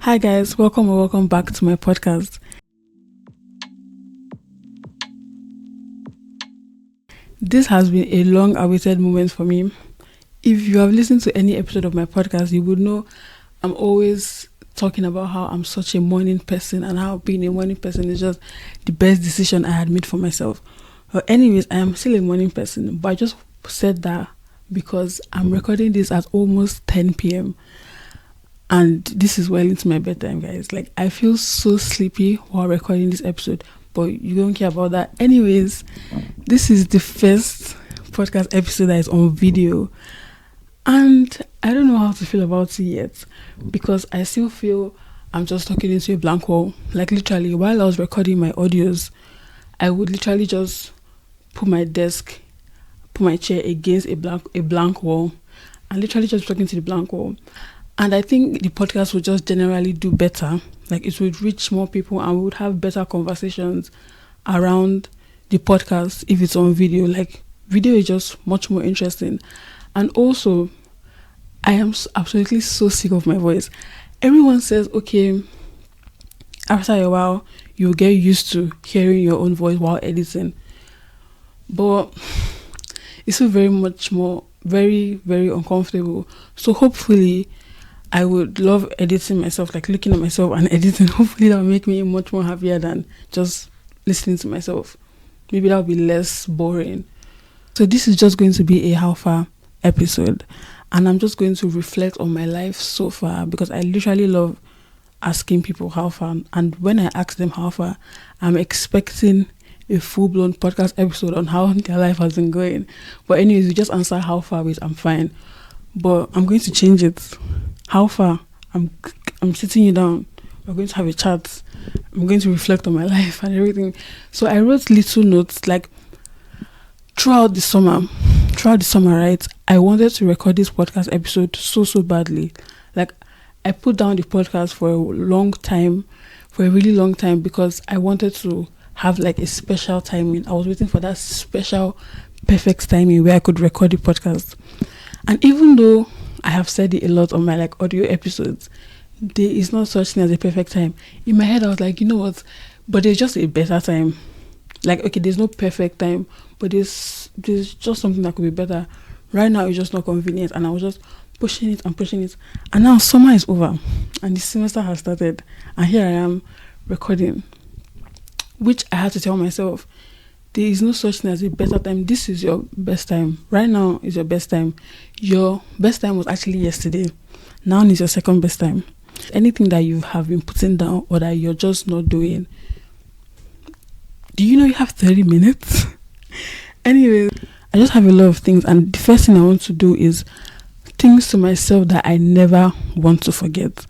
Hi guys, welcome or welcome back to my podcast. This has been a long-awaited moment for me. If you have listened to any episode of my podcast, you would know I'm always talking about how I'm such a morning person and how being a morning person is just the best decision I had made for myself. But anyways, I am still a morning person, but I just said that because I'm recording this at almost 10 p.m. and this is well into my bedtime, guys. Like, I feel so sleepy while recording this episode, but you don't care about that. Anyways, this is the first podcast episode that is on video, and I don't know how to feel about it yet because I still feel I'm just talking into a blank wall. Like, literally, while I was recording my audios, I would literally just put my chair against a blank wall and literally just talking to the blank wall. And I think the podcast would just generally do better. Like, it would reach more people and we would have better conversations around the podcast if it's on video. Like, video is just much more interesting. And also, I am absolutely so sick of my voice. Everyone says, okay, after a while, you'll get used to hearing your own voice while editing. But it's still very, very uncomfortable. So hopefully, I would love editing myself, like looking at myself and editing. Hopefully that will make me much more happier than just listening to myself. Maybe that will be less boring. So this is just going to be a how far episode. And I'm just going to reflect on my life so far because I literally love asking people how far. And when I ask them how far, I'm expecting a full-blown podcast episode on how their life has been going. But anyways, you just answer how far with I'm fine. But I'm going to change it. How far? I'm sitting you down. We're going to have a chat. I'm going to reflect on my life and everything. So I wrote little notes like throughout the summer, right? I wanted to record this podcast episode so badly. Like, I put down the podcast for a really long time because I wanted to have like a special timing. I was waiting for that special, perfect timing where I could record the podcast. And even though I have said it a lot on my like audio episodes, there is no such thing as a perfect time. In my head, I was like, you know what? But there's just a better time. Like, okay, there's no perfect time, but there's just something that could be better. Right now, it's just not convenient, and I was just pushing it. And now summer is over, and the semester has started, and here I am recording, which I had to tell myself, there is no such thing as a better time. This is your best time. Right now is your best time. Your best time was actually yesterday. Now is your second best time. Anything that you have been putting down or that you're just not doing, do you know you have 30 minutes? Anyway, I just have a lot of things, and the first thing I want to do is things to myself that I never want to forget.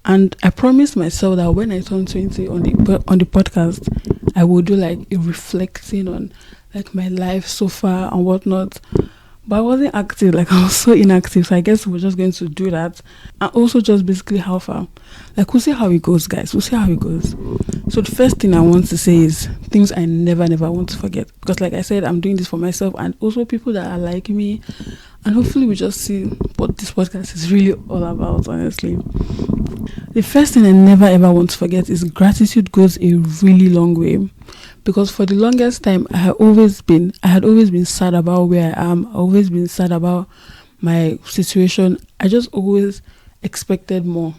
And I promised myself that when I turn 20 on the podcast, I will do like a reflecting on like my life so far and whatnot. But I wasn't active, like I was so inactive. So I guess we're just going to do that. And also just basically how far. Like, we'll see how it goes, guys. We'll see how it goes. So the first thing I want to say is things I never want to forget. Because like I said, I'm doing this for myself and also people that are like me. And hopefully we just see what this podcast is really all about, honestly. The first thing I never ever want to forget is gratitude goes a really long way. Because for the longest time, I had always been sad about where I am. I always been sad about my situation. I just always expected more.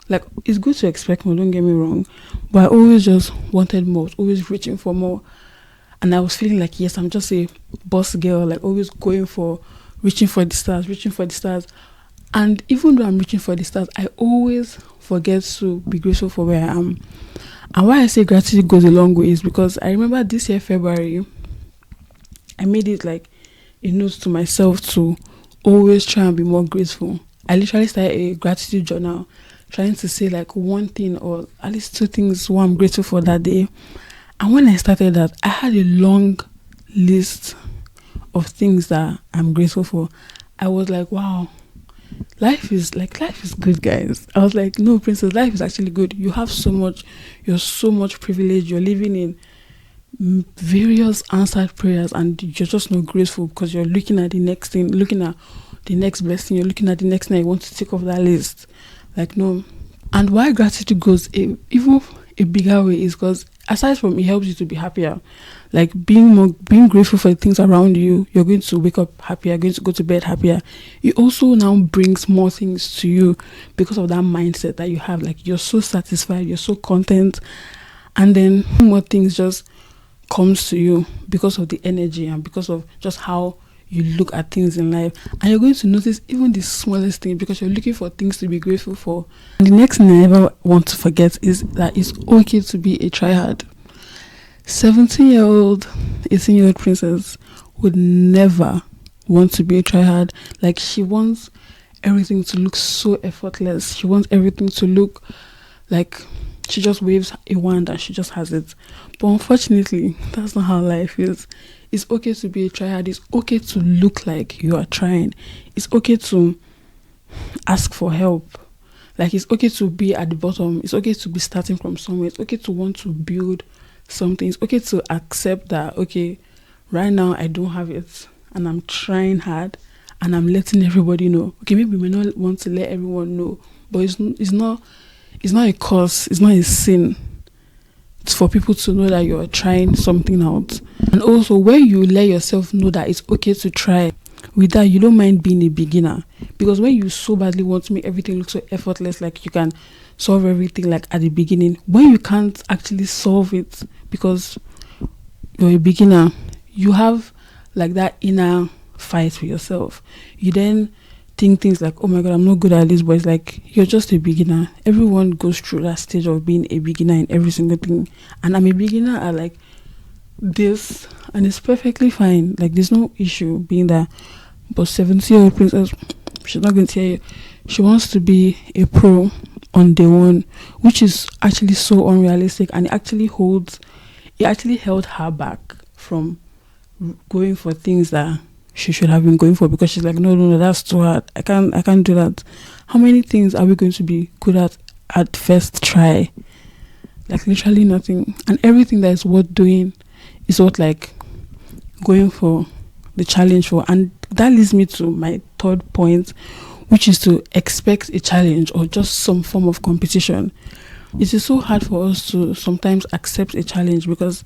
Like, it's good to expect more, don't get me wrong. But I always just wanted more, always reaching for more. And I was feeling like, yes, I'm just a boss girl, like always reaching for the stars. And even though I'm reaching for the stars, I always forget to be grateful for where I am. And why I say gratitude goes a long way is because I remember this year, February, I made it like a note to myself to always try and be more grateful. I literally started a gratitude journal, trying to say like one thing or at least two things what I'm grateful for that day. And when I started that, I had a long list of things that I'm grateful for. I was like, wow, life is good, guys. I was like, no, princess, life is actually good. You have so much, you're so much privileged. You're living in various answered prayers and you're just not grateful because you're looking at the next thing, looking at the next blessing, you're looking at the next thing you want to take off that list. Like, no, And why gratitude goes even a bigger way is because aside from it helps you to be happier, like being grateful for the things around you, you're going to wake up happier, going to go to bed happier. It also now brings more things to you because of that mindset that you have. Like you're so satisfied, you're so content, and then more things just comes to you because of the energy and because of just how you look at things in life. And you're going to notice even the smallest thing because you're looking for things to be grateful for. And the next thing I never want to forget is that it's okay to be a tryhard. 17-year-old, 18-year-old princess would never want to be a tryhard. Like, she wants everything to look so effortless. She wants everything to look like she just waves a wand and she just has it. But unfortunately, that's not how life is. It's okay to be a tryhard. It's okay to look like you are trying. It's okay to ask for help. Like, it's okay to be at the bottom. It's okay to be starting from somewhere. It's okay to want to build something. It's okay to accept that, okay, right now I don't have it and I'm trying hard and I'm letting everybody know. Okay, maybe we may not want to let everyone know, but it's not a cause, it's not a sin. It's for people to know that you're trying something out. And also, when you let yourself know that it's okay to try, with that, you don't mind being a beginner. Because when you so badly want to make everything look so effortless, like you can solve everything like at the beginning, when you can't actually solve it because you're a beginner, you have like that inner fight with yourself. You then think things like, oh my god, I'm not good at this, but it's like, you're just a beginner. Everyone goes through that stage of being a beginner in every single thing, and I'm a beginner at like this, and it's perfectly fine. Like, there's no issue being that. But 70-year-old princess, she's not going to tell you she wants to be a pro on day one, which is actually so unrealistic, and it actually held her back from going for things that she should have been going for, because she's like, no, that's too hard. I can't do that. How many things are we going to be good at first try? Like, literally nothing. And everything that is worth doing is worth like going for the challenge for. And that leads me to my third point, which is to expect a challenge or just some form of competition. It is so hard for us to sometimes accept a challenge because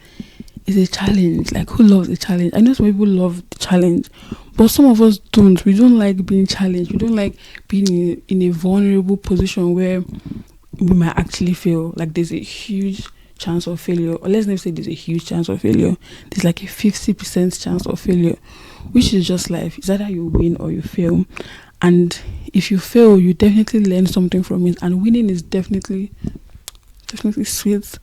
it's a challenge. Like, who loves a challenge? I know some people love the challenge, but some of us don't. We don't like being challenged. We don't like being in a vulnerable position where we might actually fail. Like, there's a huge chance of failure, or let's not say there's a huge chance of failure. There's like a 50% chance of failure, which is just life. It's either you win or you fail. And if you fail, you definitely learn something from it. And winning is definitely sweet,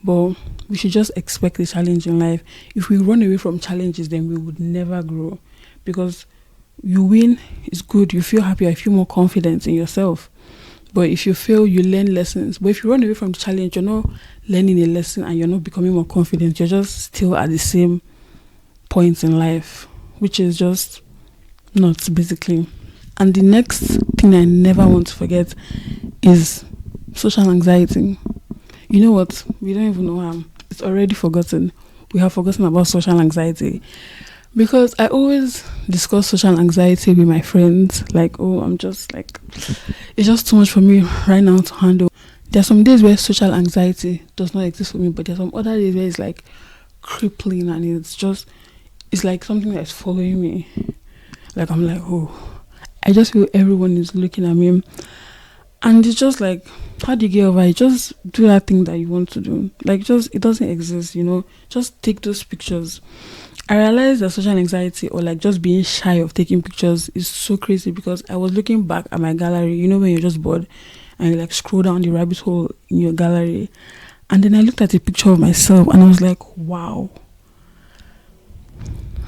but we should just expect a challenge in life. If we run away from challenges, then we would never grow, because you win is good, you feel happier, you feel more confident in yourself. But if you fail, you learn lessons. But if you run away from the challenge, you're not learning a lesson and you're not becoming more confident. You're just still at the same point in life, which is just not, basically. And the next thing I never want to forget is social anxiety. You know what? We don't even know how. It's already forgotten. We have forgotten about social anxiety. Because I always discuss social anxiety with my friends. Like, oh, I'm just like, it's just too much for me right now to handle. There are some days where social anxiety does not exist for me, but there are some other days where it's like crippling, and it's like something that's following me. Like, I'm like, oh, I just feel everyone is looking at me. And it's just like, how do you get over it? Just do that thing that you want to do. Like, just, it doesn't exist, just take those pictures. I realized that social anxiety, or like just being shy of taking pictures, is so crazy, because I was looking back at my gallery, when you're just bored and you like scroll down the rabbit hole in your gallery, and then I looked at a picture of myself and I was like, wow,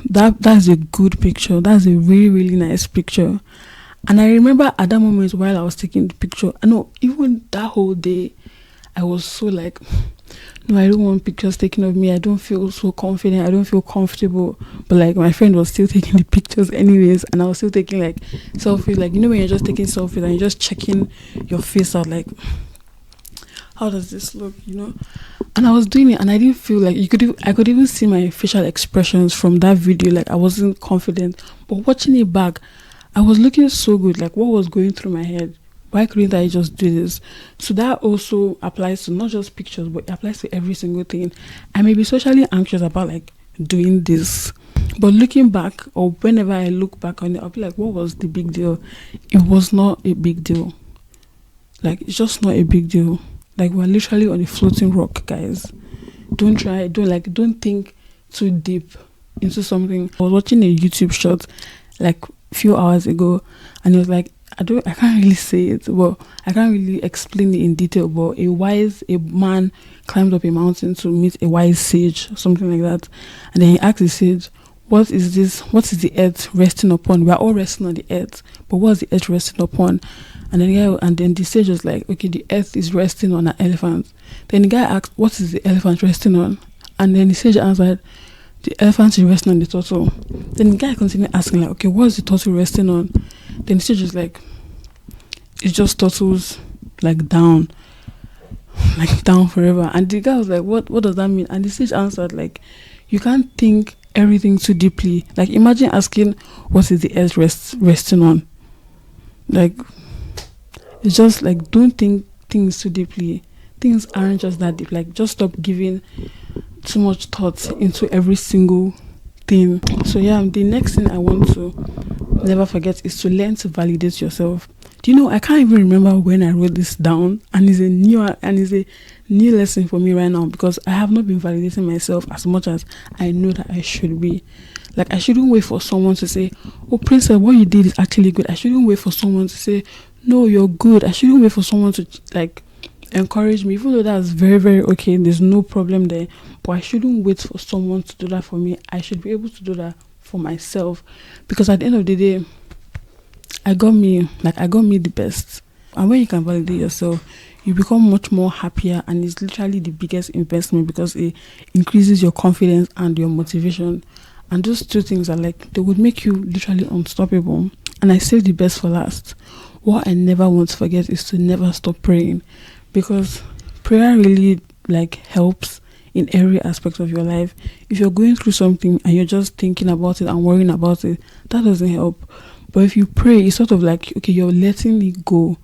that's a good picture. That's a really, really nice picture. And I remember at that moment while I was taking the picture, I know even that whole day, I was so like, no, I don't want pictures taken of me. I don't feel so confident. I don't feel comfortable. But like, my friend was still taking the pictures anyways, and I was still taking like selfies. Like, when you're just taking selfies and you're just checking your face out, like, how does this look? And I was doing it, and I didn't feel like I could even see my facial expressions from that video. Like, I wasn't confident, but watching it back, I was looking so good. Like, what was going through my head Why couldn't I just do this? So that also applies to not just pictures, but it applies to every single thing. I may be socially anxious about like doing this, but looking back, or whenever I look back on it, I'll be like, what was the big deal? It was not a big deal. Like, it's just not a big deal. Like, we're literally on a floating rock, guys. Don't think too deep into something. I was watching a YouTube short like a few hours ago, and it was like, I can't really say it, but I can't really explain it in detail. But a man climbed up a mountain to meet a wise sage, something like that. And then he asked the sage, what is this? What is the earth resting upon? We are all resting on the earth, but what is the earth resting upon? And then the sage was like, okay, the earth is resting on an elephant. Then the guy asked, what is the elephant resting on? And then the sage answered, the elephant is resting on the turtle. Then the guy continued asking, like, okay, what is the turtle resting on? Then the sage was like, it's just turtles, like down forever. And the guy was like, what does that mean? And the sage answered, like, you can't think everything too deeply. Like, imagine asking, what is the earth resting on? Like, it's just like, don't think things too deeply. Things aren't just that deep. Like, just stop giving too much thought into every single thing. So yeah, the next thing I want to never forget is to learn to validate yourself. Do you know, I can't even remember when I wrote this down, and it's a new lesson for me right now, because I have not been validating myself as much as I know that I should be. Like, I shouldn't wait for someone to say, oh, Princess, what you did is actually good. I shouldn't wait for someone to say, no, you're good. I shouldn't wait for someone to like encourage me, even though that's very, very okay. There's no problem there, but I shouldn't wait for someone to do that for me. I should be able to do that for myself, because at the end of the day, I got me the best. And when you can validate yourself, you become much more happier, and it's literally the biggest investment, because it increases your confidence and your motivation. And those two things are like, they would make you literally unstoppable. And I save the best for last. What I never want to forget is to never stop praying, because prayer really like helps in every aspect of your life. If you're going through something and you're just thinking about it and worrying about it, that doesn't help. But if you pray, it's sort of like, okay, you're letting it go.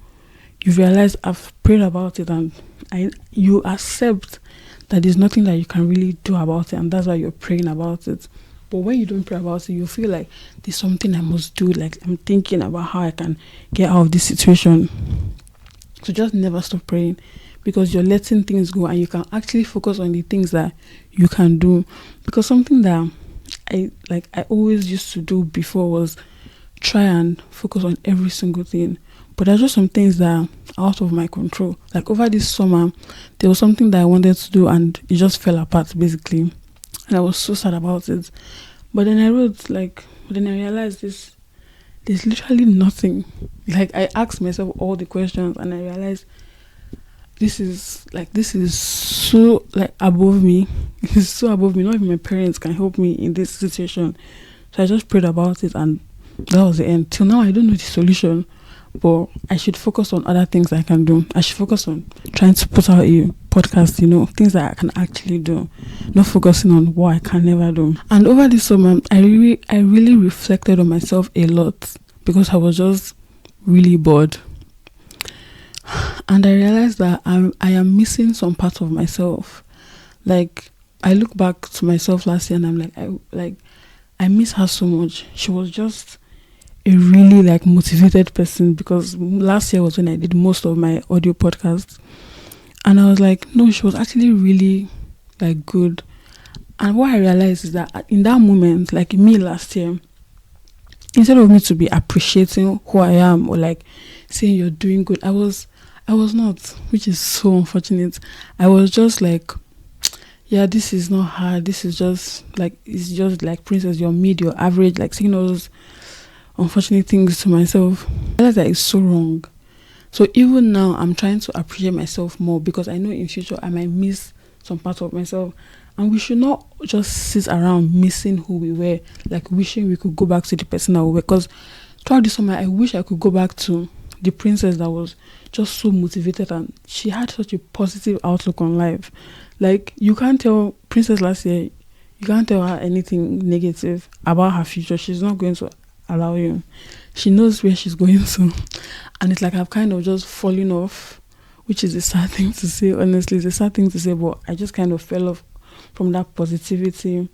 You realize, I've prayed about it, and you accept that there's nothing that you can really do about it, and that's why you're praying about it. But when you don't pray about it, you feel like there's something I must do. Like, I'm thinking about how I can get out of this situation. So just never stop praying, because you're letting things go, and you can actually focus on the things that you can do. Because something that I always used to do before was try and focus on every single thing. But there's just some things that are out of my control. Like, over this summer, there was something that I wanted to do, and it just fell apart, basically. And I was so sad about it. But then I realized there's literally nothing. Like, I asked myself all the questions, and I realized this is so like above me. It's so above me. Not even my parents can help me in this situation. So I just prayed about it, and that was the end. Till now, I don't know the solution, but I should focus on other things I can do. I should focus on trying to put out a podcast, things that I can actually do, not focusing on what I can never do. And over this summer, I really reflected on myself a lot, because I was just really bored. And I realized that I am missing some parts of myself. Like, I look back to myself last year, and I'm like, I miss her so much. She was just a really like motivated person, because last year was when I did most of my audio podcasts, and I was like, no, she was actually really like good. And what I realized is that in that moment, like me last year, instead of me to be appreciating who I am, or like saying you're doing good, I was not, which is so unfortunate. I was just like, yeah, this is not hard. This is just like, it's just like, Princess, you're mid, you're average, like saying all those unfortunate things to myself. I realize that it's so wrong. So even now, I'm trying to appreciate myself more, because I know in future I might miss some part of myself. And we should not just sit around missing who we were, like wishing we could go back to the person that we were. Because throughout the summer, I wish I could go back to the princess that was just so motivated, and she had such a positive outlook on life. Like, you can't tell Princess last year, you can't tell her anything negative about her future. She's not going to allow you. She knows where she's going to. And it's like I've kind of just fallen off, which is a sad thing to say, honestly. It's a sad thing to say, but I just kind of fell off from that positivity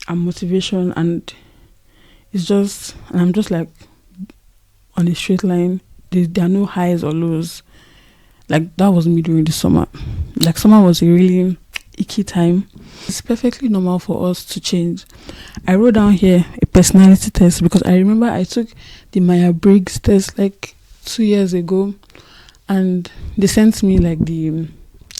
and motivation, and I'm just like on a straight line. There are no highs or lows. Like, that was me during the summer. Like, summer was a really icky time. It's perfectly normal for us to change. I wrote down here a personality test because I remember I took the Myers-Briggs test like 2 years ago, and they sent me like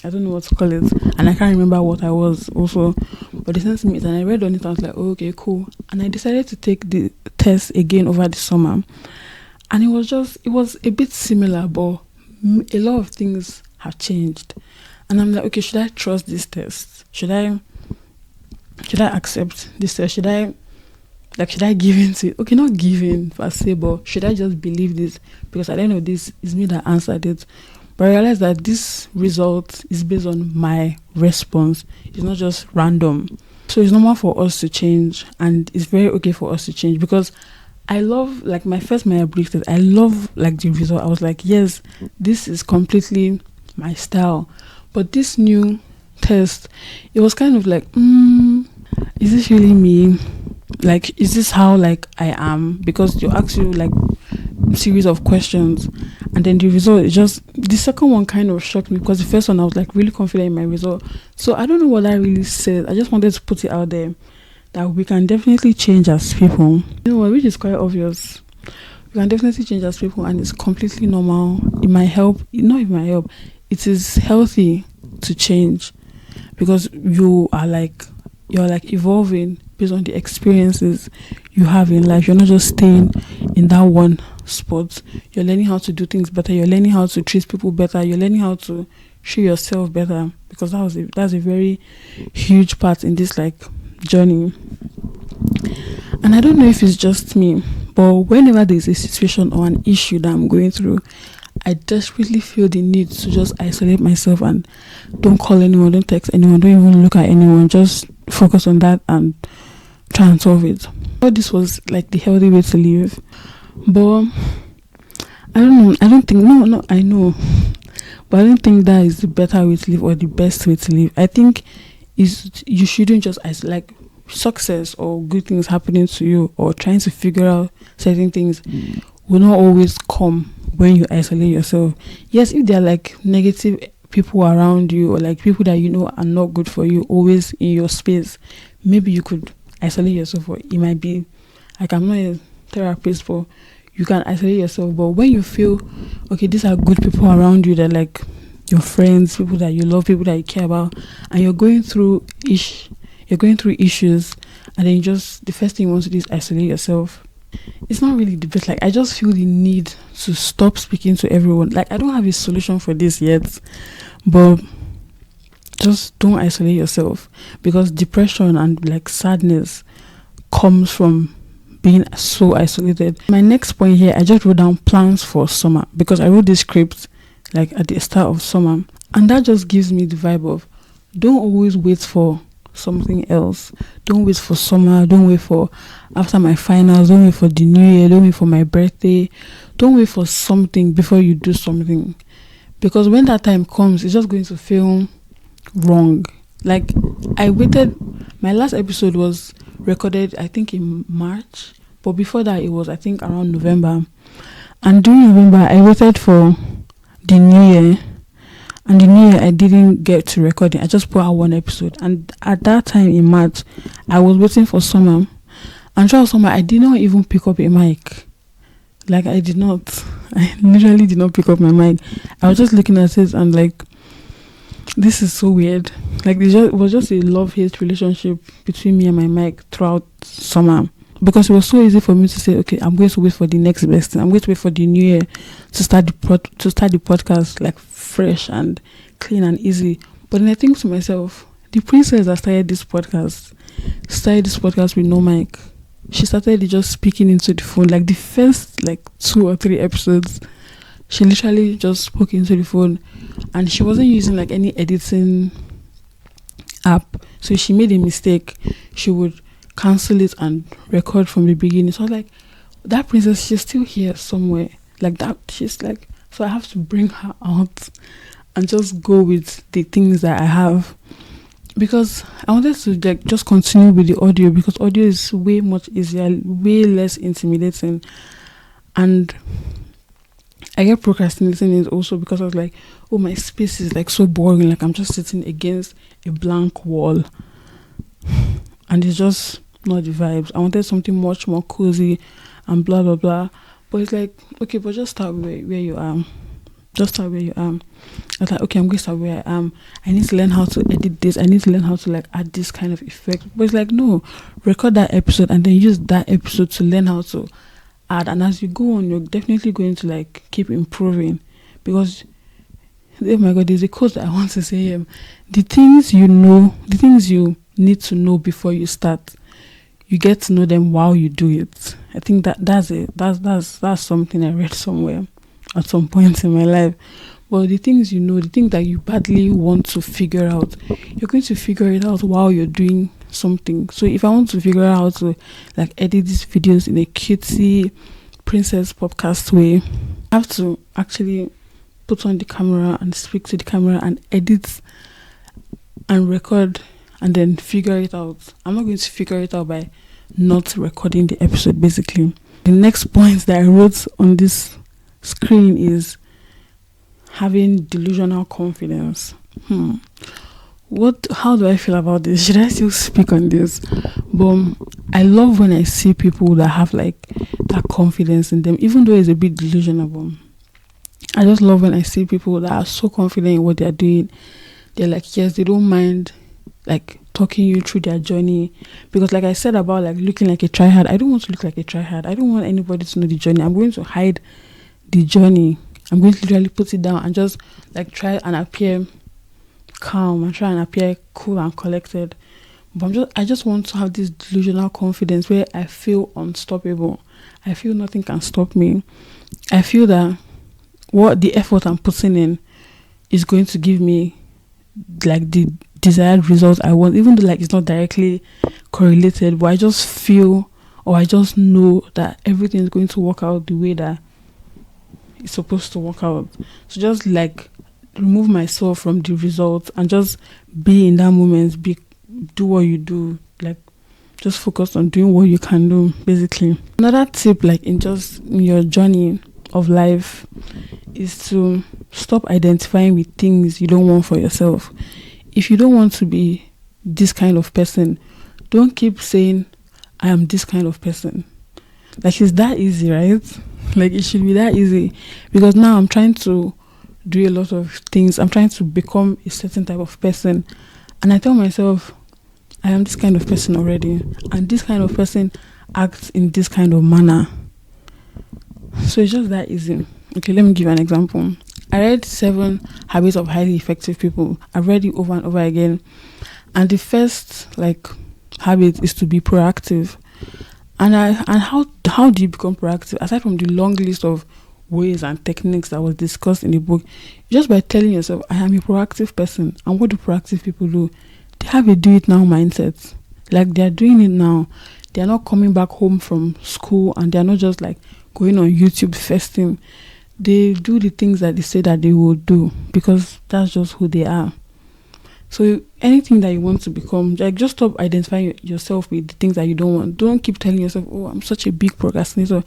I don't know what to call it, and I can't remember what I was also, but they sent me it and I read on it and I was like, oh, okay, cool. And I decided to take the test again over the summer, and it was a bit similar, but a lot of things have changed. And I'm like, okay, should I trust this test? Should I accept this test? Should I give in to it? Okay, not give in per se, but should I just believe this? Because at the end of this, it's me that answered it. But I realized that this result is based on my response. It's not just random. So it's normal for us to change, and it's very okay for us to change, because I love, like, my first Myers-Briggs test, I love, like, the result. I was like, yes, this is completely my style. But this new test, it was kind of like, is this really me? Like, is this how, like, I am? Because they ask you, like, series of questions, and then the result is just, the second one kind of shocked me, because the first one I was like really confident in my result. So I don't know what that really says. I just wanted to put it out there that we can definitely change as people. You know what, which is quite obvious. We can definitely change as people, and it's completely normal. It might help, not it might help, it is healthy to change, because you're like evolving based on the experiences you have in life. You're not just staying in that one spot. You're learning how to do things better. You're learning how to treat people better. You're learning how to show yourself better, because that's a very huge part in this, like, journey. And I don't know if it's just me, but whenever there's a situation or an issue that I'm going through, I desperately feel the need to just isolate myself and don't call anyone, don't text anyone, don't even look at anyone, just focus on that and try and solve it. All this was like the healthy way to live, but I don't know. I know, but I don't think that is the better way to live or the best way to live. I think you shouldn't just like success or good things happening to you or trying to figure out certain things will not always come when you isolate yourself. Yes, if there are like negative people around you, or like people that you know are not good for you always in your space, maybe you could isolate yourself, or it might be like, I'm not a therapist, but you can isolate yourself. But when you feel okay, these are good people around you, that like your friends, people that you love, people that you care about, and you're going through issues, and then the first thing you want to do is isolate yourself. It's not really the best. Like, I just feel the need to stop speaking to everyone. Like, I don't have a solution for this yet, but just don't isolate yourself, because depression and like sadness comes from being so isolated. My next point here, I just wrote down plans for summer, because I wrote this script like at the start of summer, and that just gives me the vibe of, don't always wait for something else. Don't wait for summer. Don't wait for after my finals. Don't wait for the new year. Don't wait for my birthday. Don't wait for something before you do something, because when that time comes, it's just going to feel wrong. Like, I waited. My last episode was recorded, I think, in March, but before that it was, I think, around November. And during November I waited for the new year, and the new year I didn't get to record it. I just put out one episode, and at that time in March I was waiting for summer, and throughout summer I did not even pick up a mic. Like, I literally did not pick up my mic. I was just looking at it and like, this is so weird. Like, it was just a love-hate relationship between me and my mic throughout summer, because it was so easy for me to say, okay, I'm going to wait for the next best thing. I'm going to wait for the new year to start the podcast like fresh and clean and easy. But then I think to myself, the princess that started this podcast with no mic. She started just speaking into the phone. Like, the first like 2 or 3 episodes, she literally just spoke into the phone, and she wasn't using like any editing app. So she made a mistake, she would cancel it and record from the beginning. So I was that princess, she's still here somewhere. Like that, she's like, so I have to bring her out and just go with the things that I have. Because I wanted to like just continue with the audio, because audio is way much easier, way less intimidating. And I get procrastinating it also because I was like, oh, my space is like so boring. Like I'm just sitting against a blank wall. And it's just not the vibes. I wanted something much more cozy and blah, blah, blah. But it's like, okay, but just start where you are. Just start where you are. I was like, okay, I'm going to start where I am. I need to learn how to edit this. I need to learn how to like add this kind of effect. But it's like, no, record that episode and then use that episode to learn how to add. And as you go on, you're definitely going to like keep improving. Because, oh my God, there's a quote that I want to say. The things you need to know before you start, you get to know them while you do it. I think that's it. That's something I read somewhere at some point in my life. But the things the things that you badly want to figure out, you're going to figure it out while you're doing something. So if I want to figure out how to like edit these videos in a cutesy princess podcast way, I have to actually put on the camera and speak to the camera and edit and record and then figure it out. I'm not going to figure it out by not recording the episode, basically. The next point that I wrote on this screen is having delusional confidence. How do I feel about this? Should I still speak on this? But I love when I see people that have like that confidence in them, even though it's a bit delusional. I just love when I see people that are so confident in what they're doing. They're like, yes, they don't mind like talking you through their journey. Because like I said about like looking like a tryhard, I don't want to look like a tryhard. I don't want anybody to know the journey. I'm going to hide the journey. I'm going to literally put it down and just like try and appear calm and try and appear cool and collected. But I just want to have this delusional confidence where I feel unstoppable. I feel nothing can stop me. I feel that what the effort I'm putting in is going to give me like the desired results I want, even though like it's not directly correlated, but I just feel or I just know that everything is going to work out the way that it's supposed to work out. So just like remove myself from the results and just be in that moment, do what you do, like just focus on doing what you can do, basically. Another tip, like in your journey of life, is to stop identifying with things you don't want for yourself. If you don't want to be this kind of person, don't keep saying I am this kind of person. Like it's that easy, right? Like it should be that easy, because now I'm trying to do a lot of things. I'm trying to become a certain type of person, and I tell myself I am this kind of person already, and this kind of person acts in this kind of manner. So it's just that easy. Okay, let me give you an example. I read 7 Habits of Highly Effective People. I've read it over and over again, and the first like habit is to be proactive. And how do you become proactive? Aside from the long list of ways and techniques that was discussed in the book, just by telling yourself, I am a proactive person. And what do proactive people do? They have a do it now mindset. Like they're doing it now. They're not coming back home from school and they're not just like going on YouTube festing. They do the things that they say that they will do because that's just who they are. So anything that you want to become, like just stop identifying yourself with the things that you don't want. Don't keep telling yourself, oh, I'm such a big procrastinator.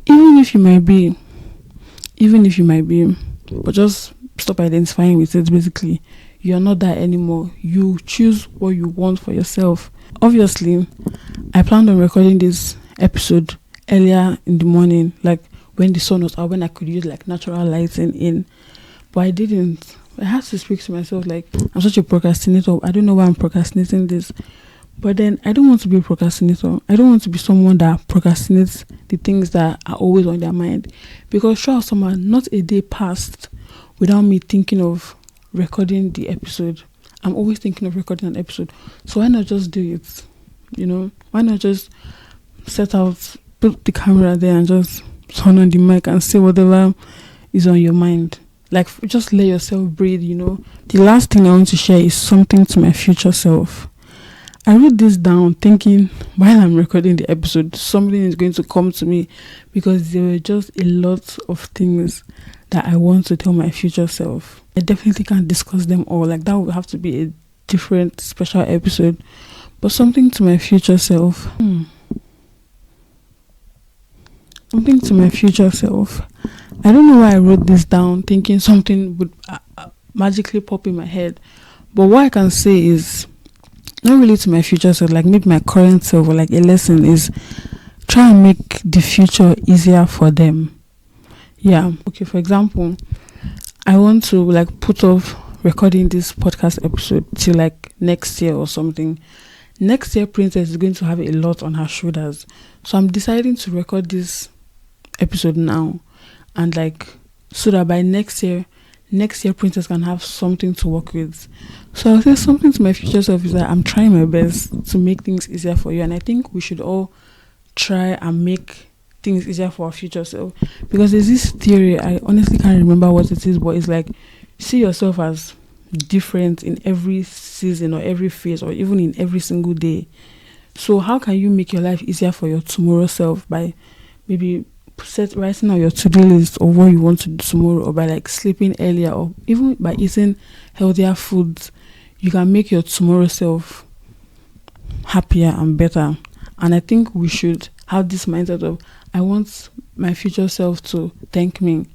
Even if you might be, but just stop identifying with it. Basically, you're not that anymore. You choose what you want for yourself. Obviously, I planned on recording this episode earlier in the morning, like when the sun was out, when I could use like natural lighting in, but I didn't. I had to speak to myself like, I'm such a procrastinator. I don't know why I'm procrastinating this. But then I don't want to be a procrastinator. I don't want to be someone that procrastinates the things that are always on their mind. Because throughout summer, not a day passed without me thinking of recording the episode. I'm always thinking of recording an episode. So why not just do it? You know? Why not just set out, put the camera there and just turn on the mic and say whatever is on your mind. Like, just let yourself breathe, you know. The last thing I want to share is something to my future self. I wrote this down thinking while I'm recording the episode, something is going to come to me because there were just a lot of things that I want to tell my future self. I definitely can't discuss them all. Like, that would have to be a different special episode. But something to my future self. Something to my future self. I don't know why I wrote this down thinking something would magically pop in my head. But what I can say is, not really to my future self, like maybe my current self, or like a lesson is try and make the future easier for them. Yeah. Okay, for example, I want to like put off recording this podcast episode till like next year or something. Next year, Princess is going to have a lot on her shoulders. So I'm deciding to record this episode now, and like, so that by next year Princess can have something to work with. So I'll say something to my future self is that I'm trying my best to make things easier for you, and I think we should all try and make things easier for our future self, because there's this theory, I honestly can't remember what it is, but it's like, see yourself as different in every season or every phase or even in every single day. So how can you make your life easier for your tomorrow self? By maybe writing out your to-do list of what you want to do tomorrow, or by like sleeping earlier, or even by eating healthier foods. You can make your tomorrow self happier and better. And I think we should have this mindset of, I want my future self to thank me.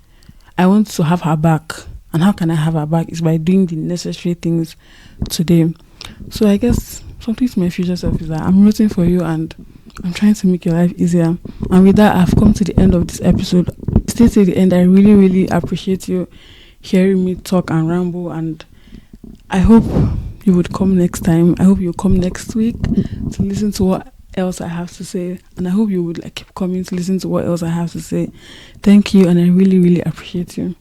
I want to have her back. And how can I have her back? Is by doing the necessary things today. So I guess something to my future self is that I'm rooting for you and I'm trying to make your life easier. And with that, I've come to the end of this episode. Stay to the end. I really, really appreciate you hearing me talk and ramble. And I hope you would come next time. I hope you'll come next week to listen to what else I have to say. And I hope you would like keep coming to listen to what else I have to say. Thank you. And I really, really appreciate you.